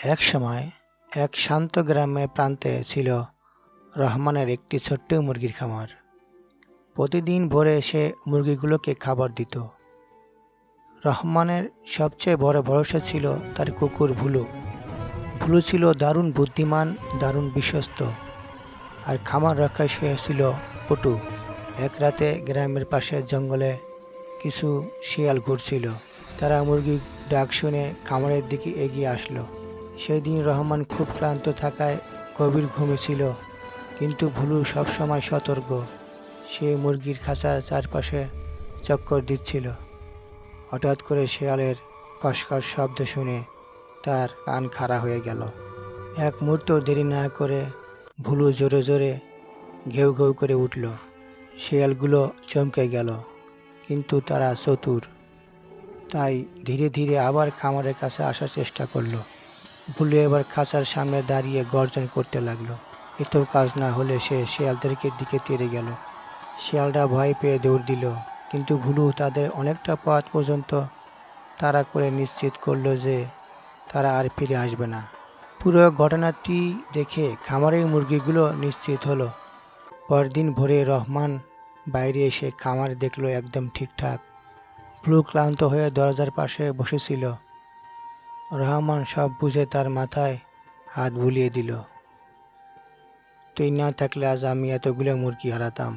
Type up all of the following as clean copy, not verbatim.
এক সময় এক শান্ত গ্রামের প্রান্তে ছিল রহমানের একটি ছোট্ট মুরগির খামার। প্রতিদিন ভোরে এসে মুরগিগুলোকে খাবার দিত। রহমানের সবচেয়ে বড় ভরসা ছিল তার কুকুর ভুলু। ভুলু ছিল দারুণ বুদ্ধিমান, দারুণ বিশ্বস্ত, আর খামার রক্ষায় সে ছিল পটু। এক রাতে গ্রামের পাশের জঙ্গলে কিছু শিয়াল ঘুরছিল। তারা মুরগির ডাক শুনে খামারের দিকে এগিয়ে আসলো। সেই দিন রহমান খুব ক্লান্ত থাকায় গভীর ঘুমে ছিল, কিন্তু ভুলু সবসময় সতর্ক। সে মুরগির খাঁচার চারপাশে চক্কর দিচ্ছিল। হঠাৎ করে শেয়ালের কসকস শব্দ শুনে তার কান খাড়া হয়ে গেল। এক মুহূর্ত দেরি না করে ভুলু জোরে জোরে ঘেউ ঘেউ করে উঠল। শেয়ালগুলো চমকে গেল, কিন্তু তারা চতুর, তাই ধীরে ধীরে আবার খামারের কাছে আসার চেষ্টা করলো। ভুলু এবার খাঁচার সামনে দাঁড়িয়ে গর্জন করতে লাগলো। এতেও কাজ না হলে সে শেয়ালদেরকে দিকে তেড়ে গেল। শিয়ালরা ভয় পেয়ে দৌড় দিল, কিন্তু ভুলু তাদের অনেকটা পথ পর্যন্ত তাড়া করে নিশ্চিত করলো যে তারা আর ফিরে আসবে না। পুরো ঘটনাটি দেখে খামারের মুরগিগুলো নিশ্চিত হলো। পরদিন ভোরে রহমান বাইরে এসে খামার দেখলো একদম ঠিকঠাক। ভুলু ক্লান্ত হয়ে দরজার পাশে বসেছিল। রহমান সব বুঝে তার মাথায় হাত বুলিয়ে দিল। তুই না থাকলে আজ আমি এতগুলো মুরগি হারাতাম।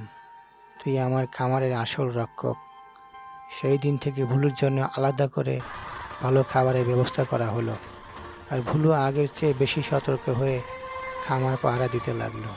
তুই আমার খামারের আসল রক্ষক। সেই দিন থেকে ভুলুর জন্য আলাদা করে ভালো খাবারের ব্যবস্থা করা হলো, আর ভুলু আগের চেয়ে বেশি সতর্ক হয়ে খামার পাহারা দিতে লাগলো।